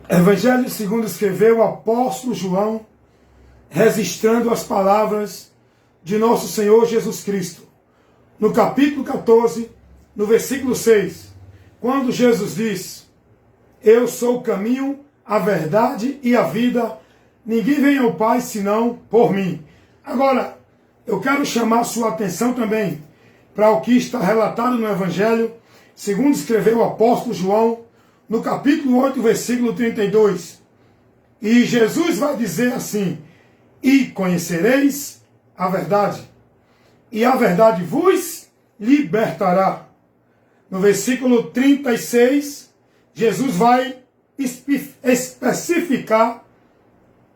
Evangelho segundo escreveu o apóstolo João, registrando as palavras de nosso Senhor Jesus Cristo. No capítulo 14, no versículo 6, quando Jesus diz: eu sou o caminho, a verdade e a vida, ninguém vem ao Pai senão por mim. Agora, eu quero chamar a sua atenção também para o que está relatado no Evangelho, segundo escreveu o apóstolo João, no capítulo 8, versículo 32. E Jesus vai dizer assim: e conhecereis a verdade, e a verdade vos libertará. No versículo 36, Jesus vai especificar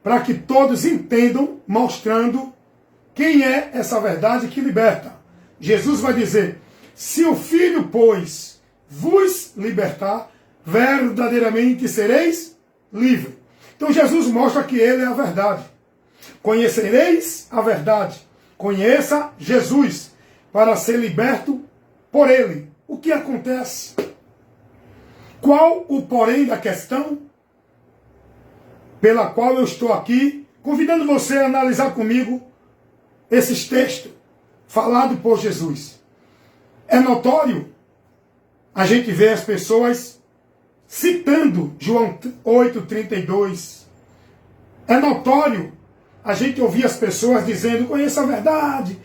para que todos entendam, mostrando quem é essa verdade que liberta. Jesus vai dizer: se o Filho, pois, vos libertar, verdadeiramente sereis livres. Então Jesus mostra que ele é a verdade. Conhecereis a verdade. Conheça Jesus para ser liberto por ele. O que acontece? Qual o porém da questão pela qual eu estou aqui, convidando você a analisar comigo esses textos falados por Jesus? É notório a gente ver as pessoas citando João 8,32. É notório a gente ouvir as pessoas dizendo: conheça a verdade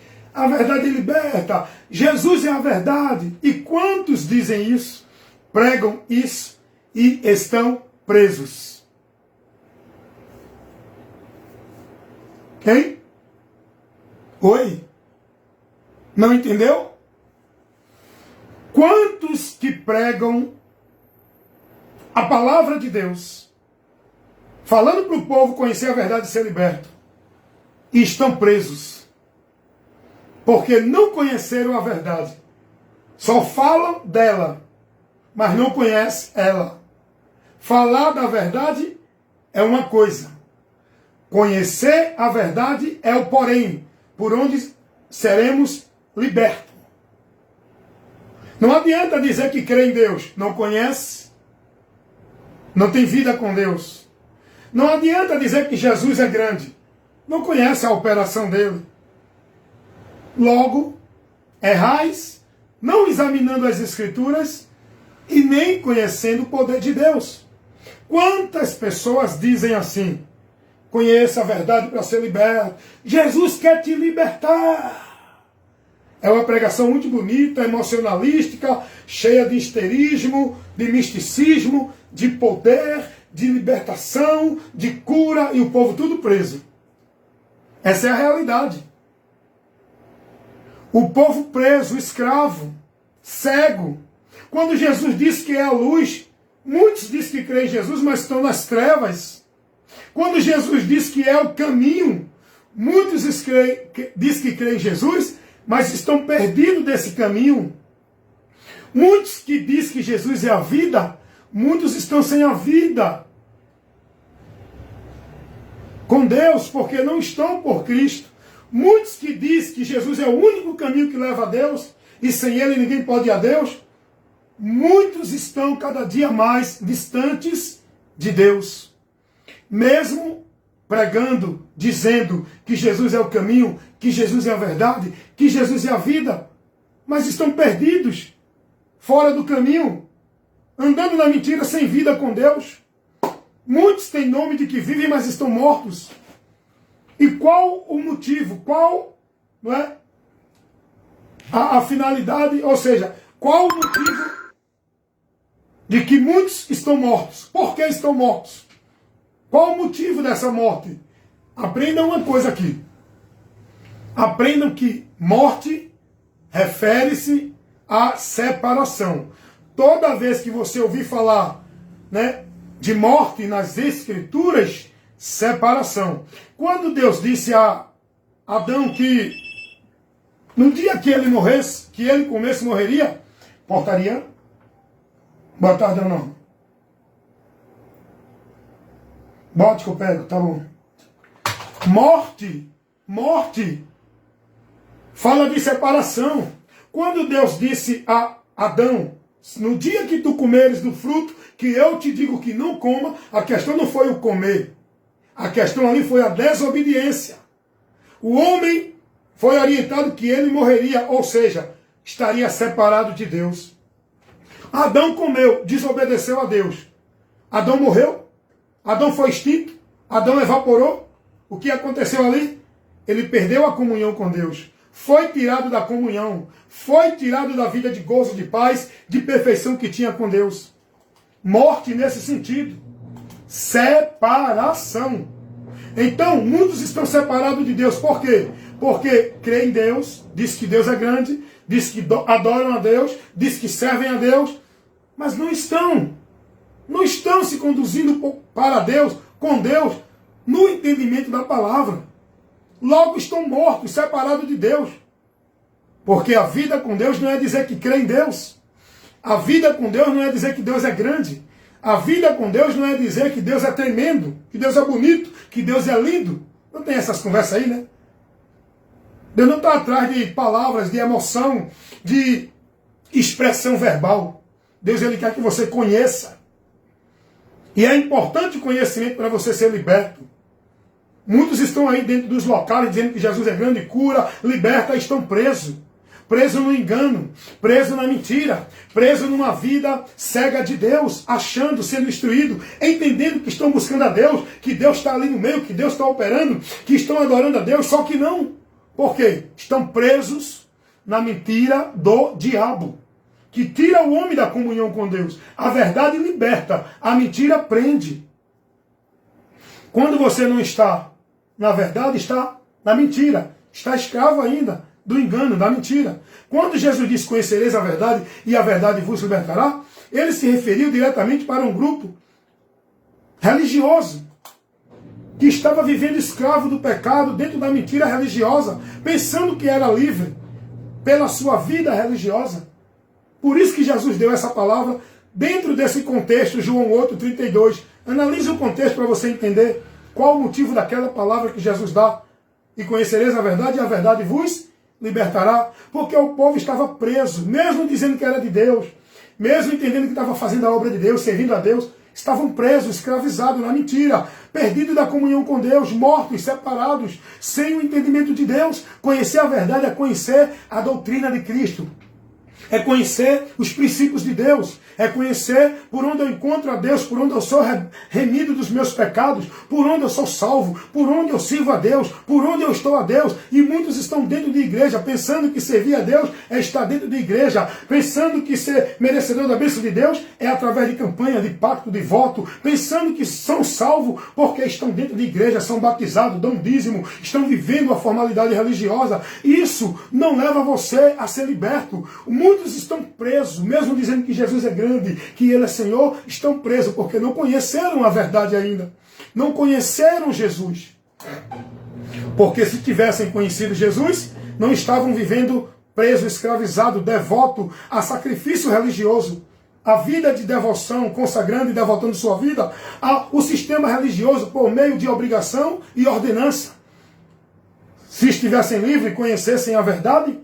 liberta, Jesus é a verdade. E quantos dizem isso, pregam isso e estão presos? Quem? Oi? Não entendeu? Quantos que pregam a palavra de Deus, falando para o povo conhecer a verdade e ser liberto, e estão presos, porque não conheceram a verdade, só falam dela, mas não conhecem ela. Falar da verdade é uma coisa, conhecer a verdade é o porém, por onde seremos libertos. Não adianta dizer que crê em Deus, não conhece, não tem vida com Deus. Não adianta dizer que Jesus é grande, não conhece a operação dele. Logo, errais, não examinando as Escrituras e nem conhecendo o poder de Deus. Quantas pessoas dizem assim: conheça a verdade para ser liberto, Jesus quer te libertar. É uma pregação muito bonita, emocionalística, cheia de histerismo, de misticismo, de poder, de libertação, de cura, e o povo tudo preso. Essa é a realidade. O povo preso, escravo, cego. Quando Jesus diz que é a luz, muitos dizem que creem em Jesus, mas estão nas trevas. Quando Jesus diz que é o caminho, muitos dizem que creem em Jesus, mas estão perdidos desse caminho. Muitos que dizem que Jesus é a vida, muitos estão sem a vida com Deus, porque não estão por Cristo. Muitos que dizem que Jesus é o único caminho que leva a Deus, e sem ele ninguém pode ir a Deus, muitos estão cada dia mais distantes de Deus. Mesmo pregando, dizendo que Jesus é o caminho, que Jesus é a verdade, que Jesus é a vida, mas estão perdidos, fora do caminho, andando na mentira, sem vida com Deus. Muitos têm nome de que vivem, mas estão mortos. E qual o motivo? Qual, não é, a finalidade? Ou seja, qual o motivo de que muitos estão mortos? Por que estão mortos? Qual o motivo dessa morte? Aprendam uma coisa aqui. Aprendam que morte refere-se à separação. Toda vez que você ouvir falar, né, de morte nas Escrituras, separação. Quando Deus disse a Adão que no dia que ele morresse, que ele comesse, morreria, portaria. Boa tarde, não. Bote que eu pego, tá bom. Morte, fala de separação. Quando Deus disse a Adão No dia que tu comeres do fruto, que eu te digo que não coma, a questão não foi o comer. A questão ali foi a desobediência. O homem foi orientado que ele morreria, ou seja, estaria separado de Deus. Adão comeu, desobedeceu a Deus. Adão morreu, Adão foi extinto, Adão evaporou. O que aconteceu ali? Ele perdeu a comunhão com Deus. Foi tirado da comunhão, foi tirado da vida de gozo, de paz, de perfeição que tinha com Deus. Morte nesse sentido. Separação. Então, muitos estão separados de Deus. Por quê? Porque creem em Deus, diz que Deus é grande, diz que adoram a Deus, diz que servem a Deus, mas não estão se conduzindo para Deus, com Deus, no entendimento da palavra. Logo estão mortos, separados de Deus. Porque a vida com Deus não é dizer que crê em Deus. A vida com Deus não é dizer que Deus é grande. A vida com Deus não é dizer que Deus é tremendo, que Deus é bonito, que Deus é lindo. Não tem essas conversas aí, né? Deus não está atrás de palavras, de emoção, de expressão verbal. Deus, ele quer que você conheça. E é importante o conhecimento para você ser liberto. Muitos estão aí dentro dos locais dizendo que Jesus é grande, cura, liberta, estão presos. Presos no engano, presos na mentira, presos numa vida cega de Deus, achando, sendo instruído, entendendo que estão buscando a Deus, que Deus está ali no meio, que Deus está operando, que estão adorando a Deus, só que não. Por quê? Estão presos na mentira do diabo, que tira o homem da comunhão com Deus. A verdade liberta, a mentira prende. Quando você não está na verdade, está na mentira, está escravo ainda do engano, da mentira. Quando Jesus disse, conhecereis a verdade e a verdade vos libertará, ele se referiu diretamente para um grupo religioso, que estava vivendo escravo do pecado, dentro da mentira religiosa, pensando que era livre pela sua vida religiosa. Por isso que Jesus deu essa palavra dentro desse contexto, João 8:32. Analise o contexto para você entender qual o motivo daquela palavra que Jesus dá. E conhecereis a verdade e a verdade vos libertará. Porque o povo estava preso, mesmo dizendo que era de Deus, mesmo entendendo que estava fazendo a obra de Deus, servindo a Deus, estavam presos, escravizados na mentira, perdidos da comunhão com Deus, mortos, separados, sem o entendimento de Deus. Conhecer a verdade é conhecer a doutrina de Cristo. É conhecer os princípios de Deus. É conhecer por onde eu encontro a Deus, por onde eu sou remido dos meus pecados, por onde eu sou salvo, por onde eu sirvo a Deus, por onde eu estou a Deus. E muitos estão dentro de igreja, pensando que servir a Deus é estar dentro de igreja, pensando que ser merecedor da bênção de Deus é através de campanha, de pacto, de voto, pensando que são salvos porque estão dentro de igreja, são batizados, dão dízimo, estão vivendo a formalidade religiosa. Isso não leva você a ser liberto. Muitos estão presos, mesmo dizendo que Jesus é grande, que Ele é Senhor, estão presos porque não conheceram a verdade ainda. Não conheceram Jesus. Porque se tivessem conhecido Jesus, não estavam vivendo preso, escravizado, devoto a sacrifício religioso. A vida de devoção, consagrando e devotando sua vida ao sistema religioso por meio de obrigação e ordenança. Se estivessem livres e conhecessem a verdade,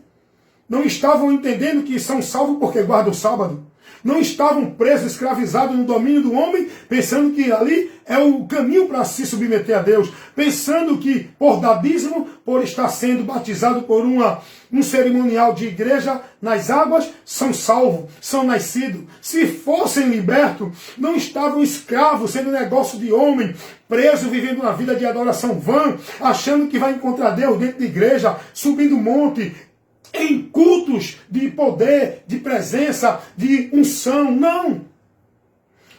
não estavam entendendo que são salvos porque guardam o sábado. Não estavam presos, escravizados no domínio do homem, pensando que ali é o caminho para se submeter a Deus. Pensando que por dar dízimo, por estar sendo batizado por um cerimonial de igreja nas águas, são salvos, são nascidos. Se fossem libertos, não estavam escravos, sendo negócio de homem, preso, vivendo uma vida de adoração vã, achando que vai encontrar Deus dentro de igreja, subindo monte, em cultos de poder, de presença, de unção. Não!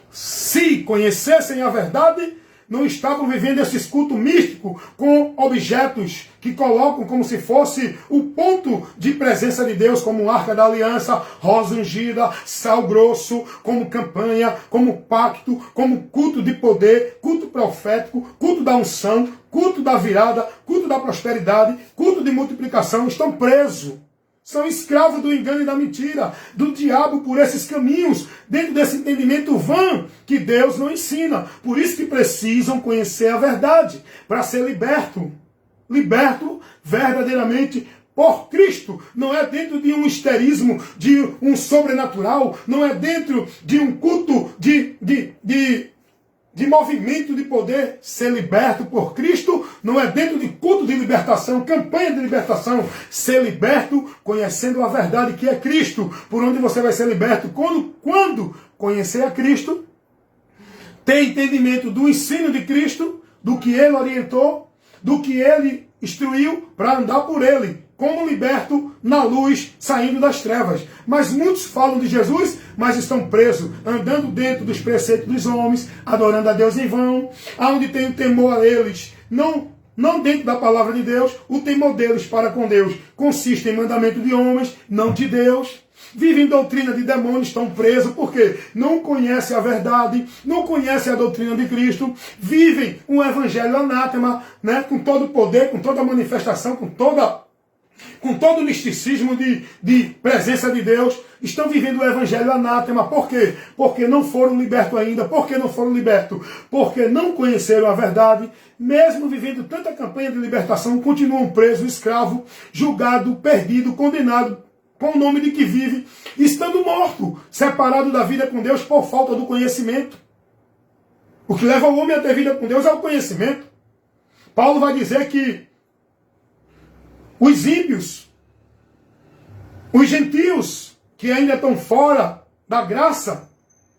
Se conhecessem a verdade, não estavam vivendo esses cultos místicos com objetos que colocam como se fosse o ponto de presença de Deus, como arca da aliança, rosa ungida, sal grosso, como campanha, como pacto, como culto de poder, culto profético, culto da unção, culto da virada, culto da prosperidade, culto de multiplicação. Estão presos. São escravos do engano e da mentira, do diabo por esses caminhos, dentro desse entendimento vã que Deus não ensina. Por isso que precisam conhecer a verdade, para ser liberto. Liberto verdadeiramente por Cristo, não é dentro de um histerismo, de um sobrenatural, não é dentro de um culto de movimento de poder. Ser liberto por Cristo não é dentro de culto de libertação, campanha de libertação. Ser liberto conhecendo a verdade que é Cristo. Por onde você vai ser liberto? Quando conhecer a Cristo, ter entendimento do ensino de Cristo, do que Ele orientou, do que Ele instruiu, para andar por Ele, como liberto na luz, saindo das trevas. Mas muitos falam de Jesus, mas estão presos, andando dentro dos preceitos dos homens, adorando a Deus em vão, aonde tem o temor a eles, não dentro da palavra de Deus. O temor deles para com Deus consiste em mandamento de homens, não de Deus. Vivem doutrina de demônios, estão presos, porque não conhecem a verdade, não conhecem a doutrina de Cristo, vivem um evangelho anátema, né, com todo o poder, com toda a manifestação, com todo o misticismo de presença de Deus. Estão vivendo o evangelho anátema. Por quê? Porque não foram libertos ainda. Por que não foram libertos? Porque não conheceram a verdade. Mesmo vivendo tanta campanha de libertação, continuam presos, escravos, julgados, perdidos, condenados, com o nome de que vive, estando morto, separado da vida com Deus por falta do conhecimento. O que leva o homem a ter vida com Deus é o conhecimento. Paulo vai dizer que os ímpios, os gentios, que ainda estão fora da graça,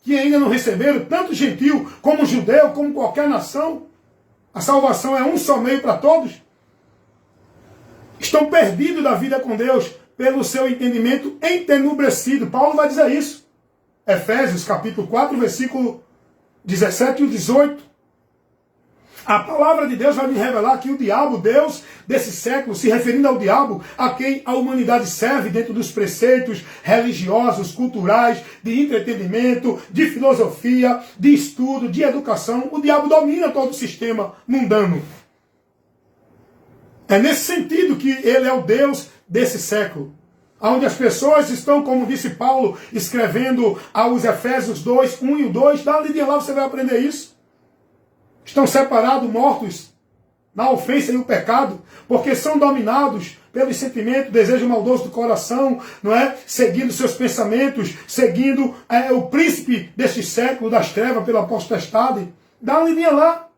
que ainda não receberam, tanto gentio como judeu, como qualquer nação, a salvação é um só meio para todos, estão perdidos da vida com Deus pelo seu entendimento entenubrecido. Paulo vai dizer isso. Efésios capítulo 4, versículo 17 e 18. A palavra de Deus vai me revelar que o diabo, Deus desse século, se referindo ao diabo, a quem a humanidade serve dentro dos preceitos religiosos, culturais, de entretenimento, de filosofia, de estudo, de educação, o diabo domina todo o sistema mundano. É nesse sentido que ele é o Deus desse século, onde as pessoas estão, como disse Paulo, escrevendo aos Efésios 2, 1 e 2, dá uma lidinha lá, você vai aprender isso. Estão separados, mortos na ofensa e o pecado, porque são dominados pelos sentimentos, desejo maldoso do coração, não é? Seguindo seus pensamentos, seguindo o príncipe deste século, das trevas, pela potestade. Dá uma lidinha lá.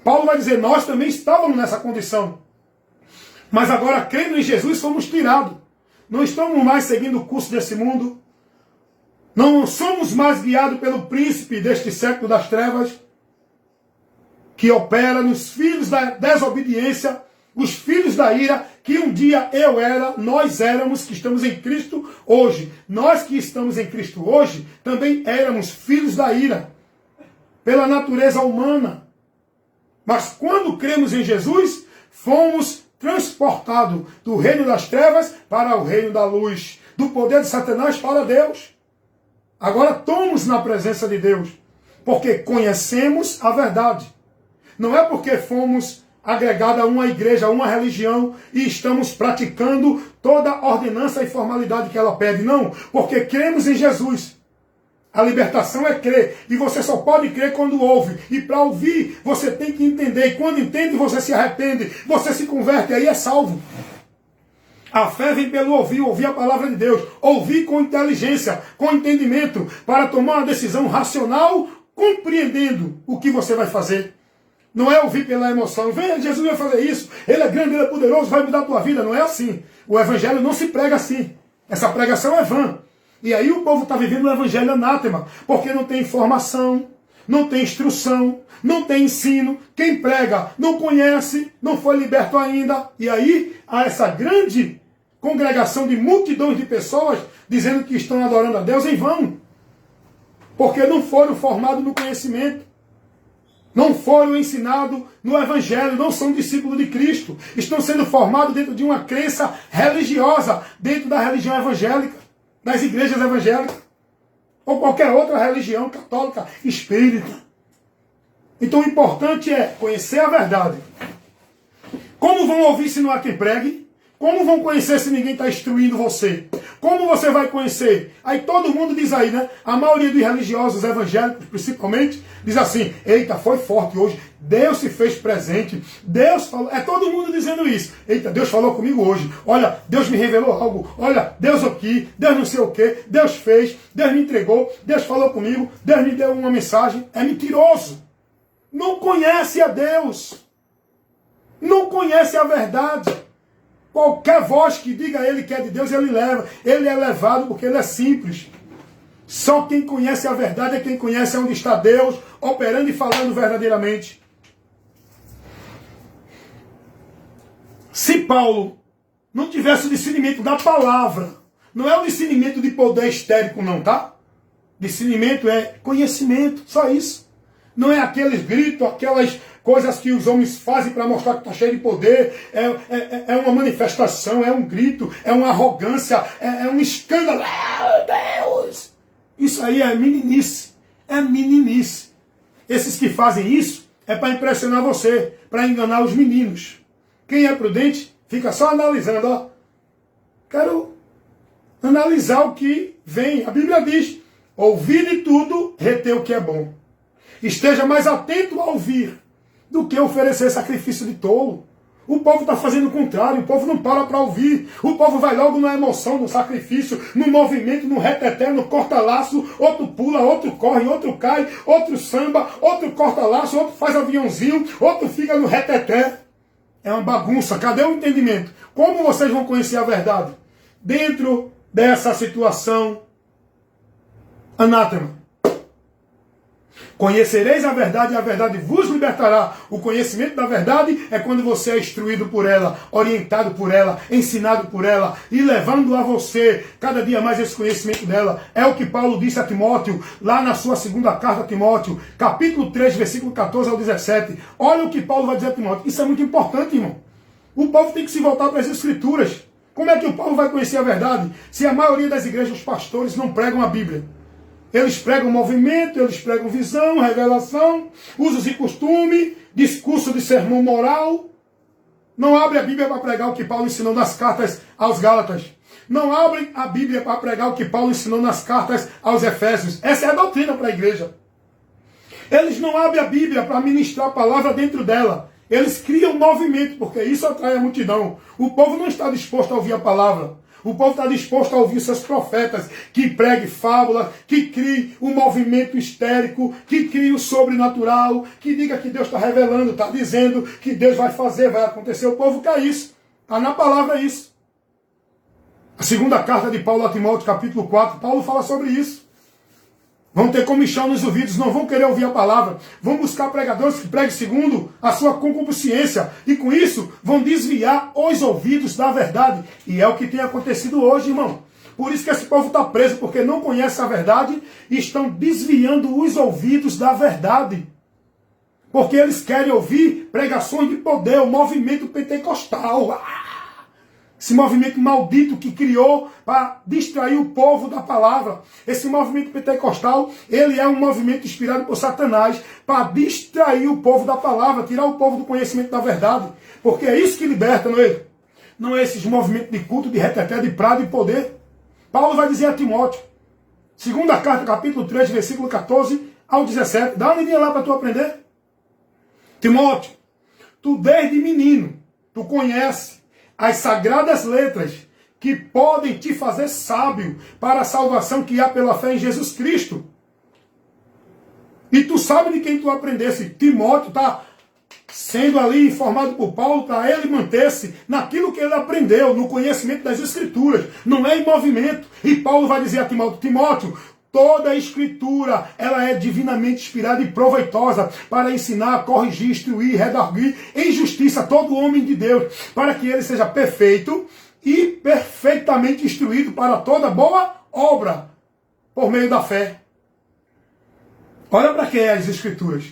Paulo vai dizer, nós também estávamos nessa condição. Mas agora, crendo em Jesus, fomos tirados. Não estamos mais seguindo o curso desse mundo. Não somos mais guiados pelo príncipe deste século das trevas, que opera nos filhos da desobediência, os filhos da ira, que um dia eu era, nós éramos, que estamos em Cristo hoje. Nós que estamos em Cristo hoje, também éramos filhos da ira, pela natureza humana. Mas quando cremos em Jesus, fomos transportados do reino das trevas para o reino da luz, do poder de Satanás para Deus. Agora estamos na presença de Deus, porque conhecemos a verdade. Não é porque fomos agregados a uma igreja, a uma religião, e estamos praticando toda a ordenança e formalidade que ela pede. Não, porque cremos em Jesus. A libertação é crer, e você só pode crer quando ouve. E para ouvir, você tem que entender. E quando entende, você se arrepende, você se converte, aí é salvo. A fé vem pelo ouvir a palavra de Deus. Ouvir com inteligência, com entendimento, para tomar uma decisão racional, compreendendo o que você vai fazer. Não é ouvir pela emoção. Vem, Jesus vai fazer isso, Ele é grande, Ele é poderoso, vai mudar a tua vida. Não é assim. O evangelho não se prega assim. Essa pregação é vã. E aí o povo está vivendo o evangelho anátema, porque não tem informação, não tem instrução, não tem ensino. Quem prega não conhece, não foi liberto ainda. E aí há essa grande congregação de multidões de pessoas dizendo que estão adorando a Deus em vão, porque não foram formados no conhecimento, não foram ensinados no evangelho, não são discípulos de Cristo, estão sendo formados dentro de uma crença religiosa, dentro da religião evangélica, das igrejas evangélicas, ou qualquer outra religião católica, espírita. Então o importante é conhecer a verdade. Como vão ouvir se não há quem pregue? Como vão conhecer se ninguém está instruindo você? Como você vai conhecer? Aí todo mundo diz aí, né? A maioria dos religiosos evangélicos, principalmente, diz assim, eita, foi forte hoje. Deus se fez presente. Deus falou. É todo mundo dizendo isso. Eita, Deus falou comigo hoje. Olha, Deus me revelou algo. Olha, Deus aqui, Deus não sei o quê. Deus fez, Deus me entregou, Deus falou comigo, Deus me deu uma mensagem. É mentiroso. Não conhece a Deus. Não conhece a verdade. Qualquer voz que diga a ele que é de Deus, ele leva. Ele é levado porque ele é simples. Só quem conhece a verdade é quem conhece onde está Deus, operando e falando verdadeiramente. Se Paulo não tivesse o discernimento da palavra, não é o discernimento de poder histérico não, tá? Discernimento é conhecimento, só isso. Não é aqueles gritos, aquelas coisas que os homens fazem para mostrar que está cheio de poder. É uma manifestação, é um grito, é uma arrogância, é um escândalo. Meu Deus! Isso aí é meninice. É meninice. Esses que fazem isso é para impressionar você, para enganar os meninos. Quem é prudente fica só analisando. Ó. Quero analisar o que vem. A Bíblia diz, ouvir de tudo, reter o que é bom. Esteja mais atento a ouvir do que oferecer sacrifício de tolo. O povo está fazendo o contrário, o povo não para ouvir. O povo vai logo na emoção, no sacrifício, no movimento, no reteté, no corta-laço. Outro pula, outro corre, outro cai, outro samba, outro corta-laço, outro faz aviãozinho, outro fica no reteté. É uma bagunça. Cadê o entendimento? Como vocês vão conhecer a verdade? Dentro dessa situação, anátema. Conhecereis a verdade e a verdade vos libertará. O conhecimento da verdade é quando você é instruído por ela, orientado por ela, ensinado por ela e levando a você cada dia mais esse conhecimento dela. É o que Paulo disse a Timóteo, lá na sua segunda carta a Timóteo, capítulo 3, versículo 14 ao 17. Olha o que Paulo vai dizer a Timóteo. Isso é muito importante, irmão. O povo tem que se voltar para as Escrituras. Como é que o povo vai conhecer a verdade se a maioria das igrejas, os pastores, não pregam a Bíblia? Eles pregam movimento, eles pregam visão, revelação, usos e costume, discurso de sermão moral. Não abre a Bíblia para pregar o que Paulo ensinou nas cartas aos Gálatas. Não abre a Bíblia para pregar o que Paulo ensinou nas cartas aos Efésios. Essa é a doutrina para a igreja. Eles não abrem a Bíblia para ministrar a palavra dentro dela. Eles criam movimento, porque isso atrai a multidão. O povo não está disposto a ouvir a palavra. O povo está disposto a ouvir seus profetas, que pregue fábulas, que crie um movimento histérico, que crie o sobrenatural, que diga que Deus está revelando, está dizendo que Deus vai fazer, vai acontecer. O povo quer isso. Está na palavra isso. A segunda carta de Paulo a Timóteo, capítulo 4, Paulo fala sobre isso. Vão ter comichão nos ouvidos, não vão querer ouvir a palavra. Vão buscar pregadores que preguem segundo a sua concupiscência. E com isso, vão desviar os ouvidos da verdade. E é o que tem acontecido hoje, irmão. Por isso que esse povo está preso, porque não conhece a verdade e estão desviando os ouvidos da verdade. Porque eles querem ouvir pregações de poder, o movimento pentecostal. Esse movimento maldito que criou para distrair o povo da palavra. Esse movimento pentecostal, ele é um movimento inspirado por Satanás para distrair o povo da palavra, tirar o povo do conhecimento da verdade. Porque é isso que liberta, não é? Não é esses movimentos de culto, de reteté, de prado e poder. Paulo vai dizer a Timóteo, segunda carta, capítulo 3, versículo 14 ao 17. Dá uma olhadinha lá para tu aprender. Timóteo, tu desde menino, tu conhece as sagradas letras que podem te fazer sábio para a salvação que há pela fé em Jesus Cristo. E tu sabe de quem tu aprendesse. Timóteo está sendo ali informado por Paulo para ele manter-se naquilo que ele aprendeu, no conhecimento das Escrituras. Não é em movimento. E Paulo vai dizer a Timóteo, Timóteo, toda a Escritura, ela é divinamente inspirada e proveitosa para ensinar, corrigir, instruir, redarguir em justiça todo homem de Deus, para que ele seja perfeito e perfeitamente instruído para toda boa obra, por meio da fé. Olha para que é as Escrituras.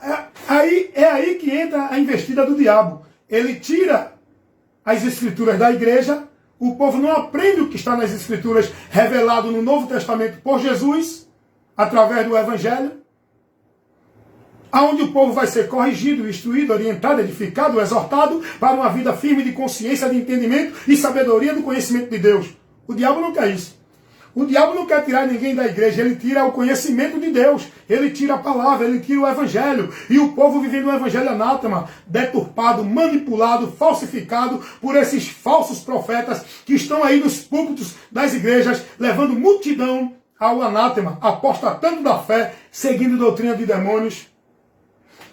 É aí que entra a investida do diabo. Ele tira as Escrituras da igreja. O povo não aprende o que está nas Escrituras revelado no Novo Testamento por Jesus, através do Evangelho. Aonde o povo vai ser corrigido, instruído, orientado, edificado, exortado para uma vida firme de consciência, de entendimento e sabedoria do conhecimento de Deus. O diabo não quer isso. O diabo não quer tirar ninguém da igreja, ele tira o conhecimento de Deus, ele tira a palavra, ele tira o evangelho. E o povo vivendo o evangelho anátema, deturpado, manipulado, falsificado por esses falsos profetas que estão aí nos púlpitos das igrejas, levando multidão ao anátema, apostatando da fé, seguindo doutrina de demônios,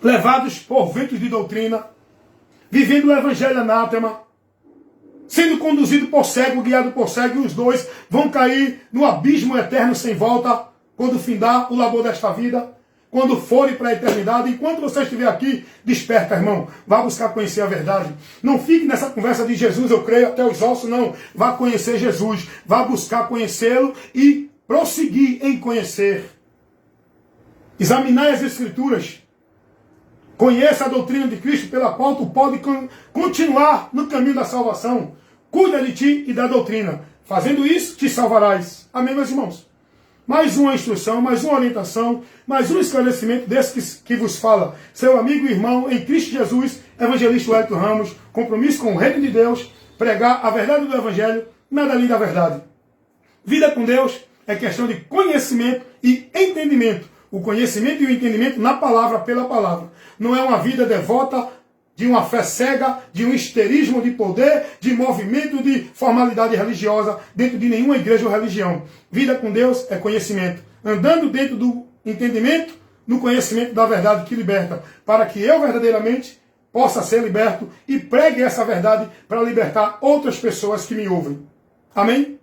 levados por ventos de doutrina, vivendo o evangelho anátema, sendo conduzido por cego, guiado por cego, e os dois vão cair no abismo eterno sem volta, quando findar o labor desta vida, quando forem para a eternidade. Enquanto você estiver aqui, desperta, irmão, vá buscar conhecer a verdade. Não fique nessa conversa de Jesus, eu creio até os ossos, não. Vá conhecer Jesus, vá buscar conhecê-lo e prosseguir em conhecer. Examinar as Escrituras. Conheça a doutrina de Cristo pela qual tu pode continuar no caminho da salvação. Cuida de ti e da doutrina. Fazendo isso, te salvarás. Amém, meus irmãos? Mais uma instrução, mais uma orientação, mais um esclarecimento desse que vos fala. Seu amigo e irmão em Cristo Jesus, evangelista Wellington Ramos, compromisso com o reino de Deus, pregar a verdade do evangelho, nada além da verdade. Vida com Deus é questão de conhecimento e entendimento. O conhecimento e o entendimento na palavra, pela palavra. Não é uma vida devota de uma fé cega, de um histerismo de poder, de movimento de formalidade religiosa dentro de nenhuma igreja ou religião. Vida com Deus é conhecimento. Andando dentro do entendimento, no conhecimento da verdade que liberta, para que eu verdadeiramente possa ser liberto e pregue essa verdade para libertar outras pessoas que me ouvem. Amém?